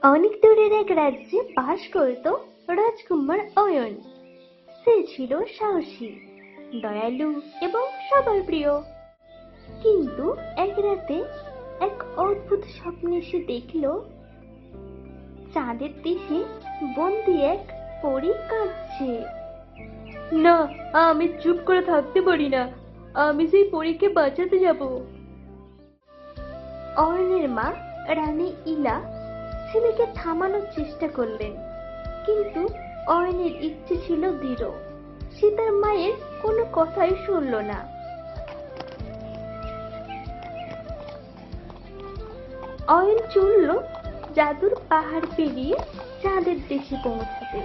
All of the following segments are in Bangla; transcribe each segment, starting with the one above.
অনেক দূরের এক রাজ্যে বাস করত রাজকুমার অয়ন। সে ছিল সাহসী, দয়ালু এবং সবার প্রিয়। কিন্তু এক রাতে এক অদ্ভুত স্বপ্নে সে দেখল চাঁদের দেশে বন্দি এক পরী কাঁদছে। না, আমি চুপ করে থাকতে পারি না, আমি সেই পরীকে বাঁচাতে যাব। অয়নের মা রানী ইলা ছেলেকে থামানোর চেষ্টা করলেন, কিন্তু অয়নের ইচ্ছে ছিল দৃঢ়। সে তার মায়ের কোনো কথাই শুনল না। অয়ন চলল জাদুর পাহাড় পেরিয়ে চাঁদের দেশে পৌঁছাতে।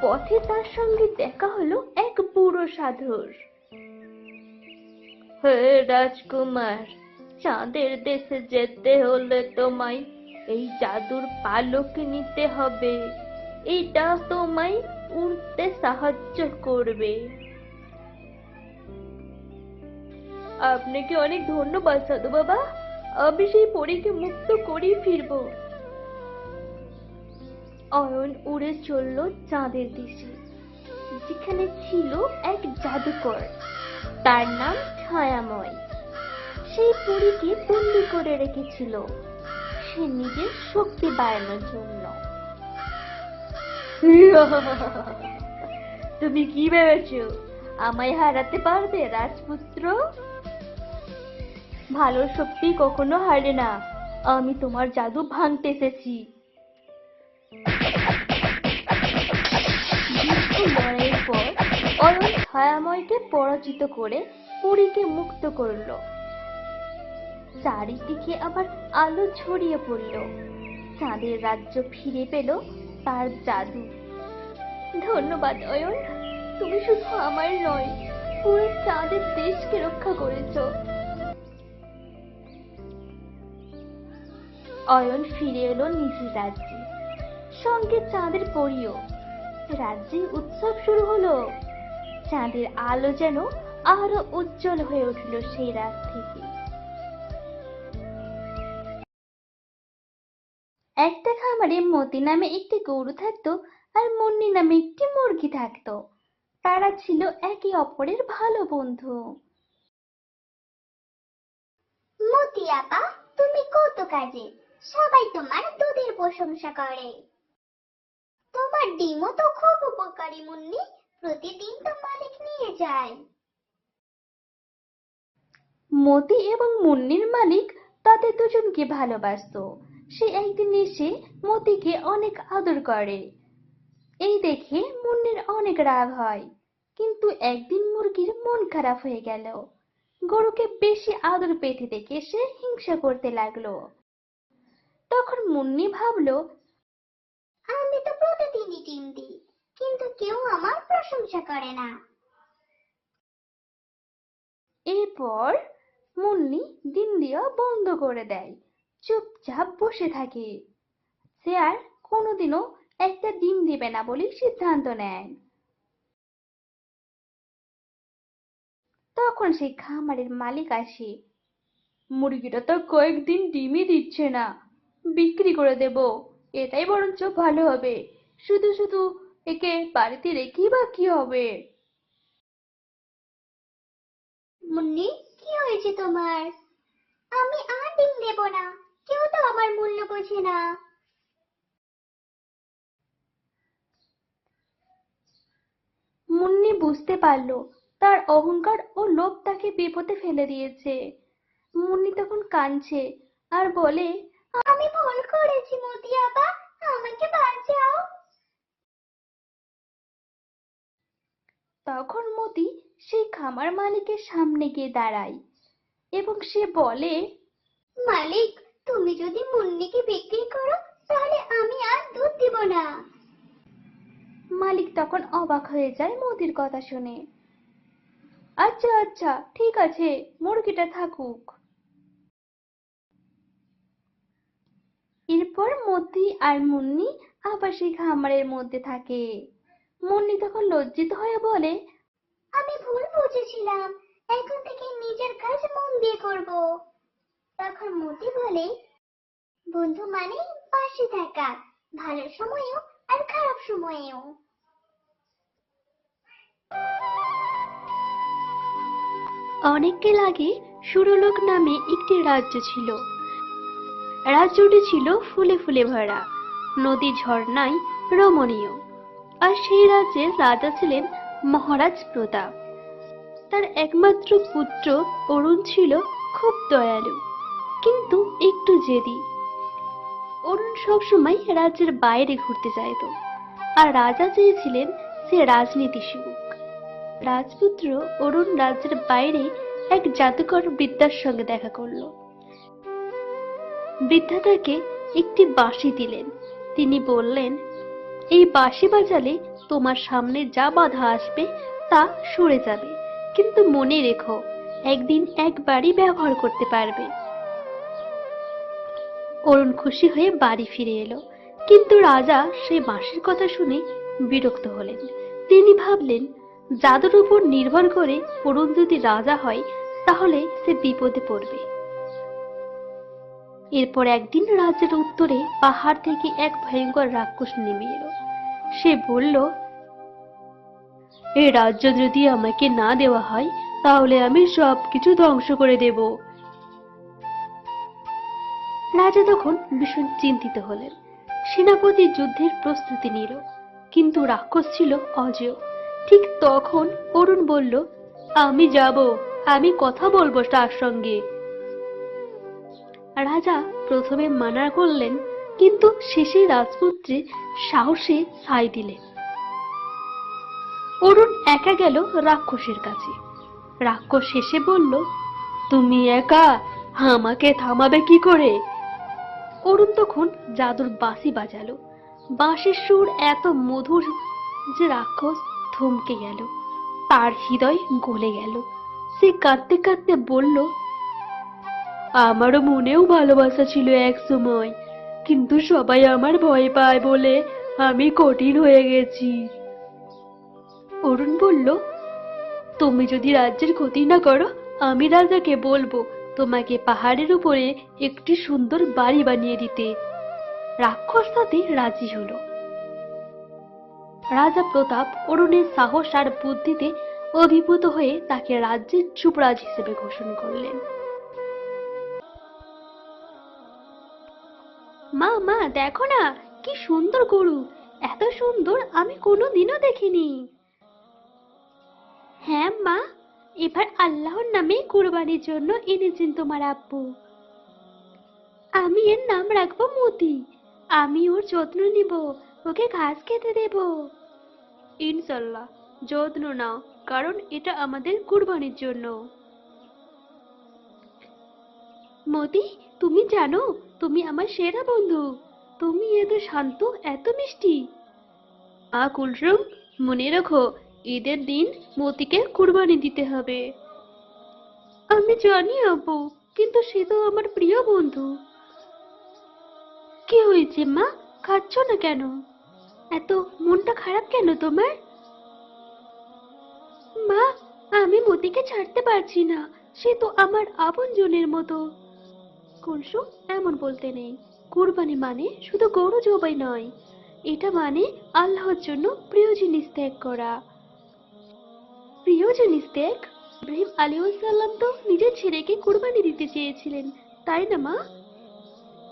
পথে তার সঙ্গে দেখা হলো এক বুড়ো সাধুর। হে রাজকুমার, চাঁদের দেশে যেতে হলে তোমায় এই জাদুর পালক নিতে হবে। এটা তোমায় উড়তে সাহায্য করবে। আপনাকে অনেক ধন্যবাদ সাধু বাবা, আমি সেই পরীকে মুক্ত করেই ফিরবো। অয়ন উড়ে চলল চাঁদের দেশে, যেখানে ছিল এক জাদুকর, তার নাম ছায়াময়। সেই পরীকে বন্দি করে রেখেছিল সে নিজের শক্তি বাড়ানোর জন্য। তুমি কি ভেবেছো আমায় হারাতে পারবে রাজপুত্র? ভালো শক্তি কখনো হারে না, আমি তোমার জাদু ভাঙতে এসেছি। দীর্ঘ লড়াইয়ের পর অয়ন ছায়াময়কে পরাজিত করে পরীকে মুক্ত করল। চারিদিকে আবার আলো ছড়িয়ে পড়ল। চাঁদের রাজ্য ফিরে পেল তার জাদু। ধন্যবাদ অয়ন, তুমি শুধু আমার নয়, পুরো চাঁদের দেশকে রক্ষা করেছ। অয়ন ফিরে এলো নিজের রাজ্যে, সঙ্গে চাঁদের পরীও। রাজ্যে উৎসব শুরু হলো। চাঁদের আলো যেন আরো উজ্জ্বল হয়ে উঠল সেই রাত থেকে। একটা খামারে মতি নামে একটি গরু থাকতো, আর মুন্নি নামে একটি মুরগি থাকতো। তারা ছিল একে অপরের ভালো বন্ধু। মতি আপা, তুমি কত কাজে, সবাই তোমার দুধের প্রশংসা করে। তোমার ডিমও তো খুব উপকারী মুন্নি, প্রতিদিন তো মালিক নিয়ে যায়। মতি এবং মুন্নির মালিক তাদের দুজনকে ভালোবাসতো। সে একদিন এসে মতিকে অনেক আদর করে। এই দেখে মুন্নির অনেক রাগ হয়। কিন্তু একদিন মুরগির মন খারাপ হয়ে গেল। গরুকে বেশি আদর পেতে দেখে সে হিংসা করতে লাগলো। তখন মুন্নি ভাবলো, আমি তো প্রতিদিনই ডিম দিই, কিন্তু কেউ আমার প্রশংসা করে না। এরপর মুন্নি ডিম দেওয়া বন্ধ করে দেয়, চুপচাপ বসে থাকে। সে আর কোনোদিনও একটা ডিম দিবে না বলে সিদ্ধান্ত নেয়। তখন সেই খামারের মালিক আসে। মুরগিটা তো কয়েকদিন ডিমই দিচ্ছে না, বিক্রি করে দেব, এটাই বরঞ্চ ভালো হবে। শুধু শুধু একে বাড়িতে রেখেই বা কি হবে? মুন্নি, কি হয়েছে তোমার? আমি আর ডিম দেব না, কেউ তো আমার মূল্য বোঝে না। মুন্নি বুঝতে পারলো তার অহংকার ও লোভ তাকে বিপদে ফেলে দিয়েছে। মুন্নি তখন কাঁদছে আর বলে, আমি ভুল করেছি মতি আপা, আমাকে বাঁচাও। তখন মতি সেই খামার মালিকের সামনে গিয়ে দাঁড়ায় এবং সে বলে, মালিক, তুমি যদি মুন্নিকে বিক্রি করো তাহলে আমি আর দুধ দিব না। মালিক তখন অবাক হয়ে যায় মতির কথা শুনে। আচ্ছা আচ্ছা, ঠিক আছে, মুরগিটা থাকুক। এরপর মতি আর মুন্নি আবার সেই খামারের মধ্যে থাকে। মুন্নি তখন লজ্জিত হয়ে বলে, আমি ভুল বুঝেছিলাম, এখন থেকে নিজের কাজ মন দিয়ে করব। তখন মতি বলে, বন্ধু মানে পাশে থাকা, ভালো সময়েও আর খারাপ সময়েও। অনেককাল আগে সুরলোক নামে একটি রাজ্য ছিল। রাজ্যটি ছিল ফুলে ফুলে ভরা, নদী ঝর্ণায় রমণীয়। আর সেই রাজ্যের রাজা ছিলেন মহারাজ প্রতাপ। তার একমাত্র পুত্র অরুণ ছিল খুব দয়ালু, কিন্তু একটু জেদি। অরুণ সবসময় রাজ্যের বাইরে ঘুরতে চাইতো, আর রাজা চেয়েছিলেন সে রাজনীতি শিখুক। রাজপুত্র অরুণ রাজ্যের বাইরে এক জাদুকর বৃদ্ধার সঙ্গে দেখা করলো। বৃদ্ধা তাকে একটি বাঁশি দিলেন। তিনি বললেন, এই বাঁশি বাজালে তোমার সামনে যা বাধা আসবে তা সরে যাবে, কিন্তু মনে রেখো একদিন একবারই ব্যবহার করতে পারবে। অরুণ খুশি হয়ে বাড়ি ফিরে এলো, কিন্তু রাজা সেই বাঁশির কথা শুনে বিরক্ত হলেন। তিনি ভাবলেন, জাদুর উপর নির্ভর করে অরুণ যদি রাজা হয় তাহলে সে বিপদে পড়বে। এরপর একদিন রাজ্যের উত্তরে পাহাড় থেকে এক ভয়ঙ্কর রাক্ষস নেমে এলো। সে বলল, এই রাজ্য যদি আমাকে না দেওয়া হয় তাহলে আমি সবকিছু ধ্বংস করে দেব। রাজা তখন ভীষণ চিন্তিত হলেন। সেনাপতি যুদ্ধের প্রস্তুতি নিল, কিন্তু রাক্ষস ছিল অজেয়। ঠিক তখন অরুণ বলল, আমি যাব, আমি কথা বলবো তার সঙ্গে। রাজা প্রথমে মানা করলেন, কিন্তু শেষে রাজপুত্রের সাহসে সায় দিলেন। অরুণ একা গেল রাক্ষসের কাছে। রাক্ষস শেষে বলল, তুমি একা, আমাকে থামাবে কি করে? অরুণ তখন জাদুর বাঁশি বাজালো। বাঁশির সুর এত মধুর যে রাক্ষস থমকে গেল, তার হৃদয় গলে গেল। সে কাঁদতে কাঁদতে বলল, আমারও মনেও ভালোবাসা ছিল এক সময়, কিন্তু সবাই আমার ভয় পায় বলে আমি কঠিন হয়ে গেছি। অরুণ বলল, তুমি যদি রাজ্যের ক্ষতি না করো, আমি রাজাকে বলবো তোমাকে পাহাড়ের উপরে একটি সুন্দর বাড়ি বানিয়ে দিতে। রাক্ষস তাতে রাজি হলো। রাজা প্রতাপ অরুণের সাহস আর বুদ্ধিতে অভিভূত হয়ে তাকে রাজ্যের যুবরাজ হিসেবে ঘোষণা করলেন। মা মা দেখো না, কি সুন্দর গরু, এত সুন্দর আমি কোনোদিনও দেখিনি। হ্যাঁ মা, এবার আল্লাহর নামে কুরবানির জন্য এনেছেন তোমার আব্বু। আমি এর নাম রাখবো মতি। আমি ওর যত্ন নিব, ওকে ঘাস খেতে দেব। ইনশাল্লাহ, যত্ন নাও, কারণ এটা আমাদের কুরবানির জন্য। মতি, তুমি জানো তুমি আমার সেরা বন্ধু। তুমি এত শান্ত, এত মিষ্টি। কুলসুম, মনে রাখো ঈদের দিন মতিকে কুরবানি দিতে হবে। আমি জানি আব্বু, কিন্তু সে তো আমার প্রিয় বন্ধু। কি হয়েছে মা, খাচ্ছ না কেন? এত মনটা খারাপ কেন তোমার? মা, আমি মতিকে ছাড়তে পারছি না, সে তো আমার আপনজনের মতো। কুলসুম, এমন বলতে নেই। কুরবানি মানে শুধু গরু জবাই নয়, এটা মানে আল্লাহর জন্য প্রিয় জিনিস ত্যাগ করা। প্রিয় জিনিস ত্যাগ? ইব্রাহিম আলাইহিস সালাম তো নিজের ছেলেকে কুরবানি দিতে চেয়েছিলেন, তাই না মা?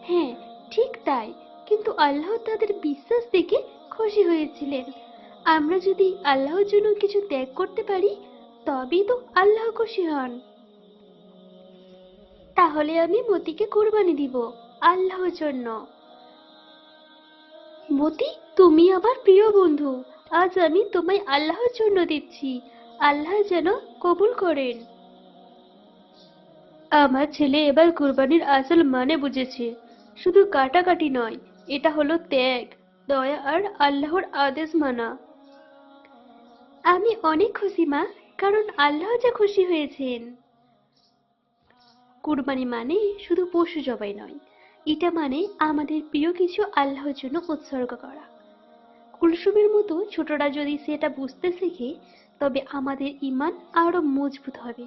হ্যাঁ, ঠিক তাই, কিন্তু আল্লাহ তাদের বিশ্বাস দেখে খুশি হয়েছিলেন। আমরা যদি আল্লাহর জন্য কিছু ত্যাগ করতে পারি তবেই তো আল্লাহ খুশি হন। তাহলে আমি মতিকে কুরবানি দিব আল্লাহর জন্য। মতি, তুমি আমার প্রিয় বন্ধু, আজ আমি তোমায় আল্লাহর জন্য দিচ্ছি। আল্লাহ যেন কবুল করেন। আমার ছেলে এবার কুরবানির আসল মানে বুঝেছে। শুধু কাটাকাটি নয়, এটা হলো ত্যাগ, দয়া আর আল্লাহর আদেশ মানা। আমি অনেক খুশি মা, কারণ আল্লাহ যে খুশি হয়েছেন। কুরবানি মানে শুধু পশু জবাই নয়, এটা মানে আমাদের প্রিয় কিছু আল্লাহর জন্য উৎসর্গ করা। কুলসুমের মতো ছোটরা যদি সেটা বুঝতে শেখে তবে আমাদের ঈমান আরো মজবুত হবে।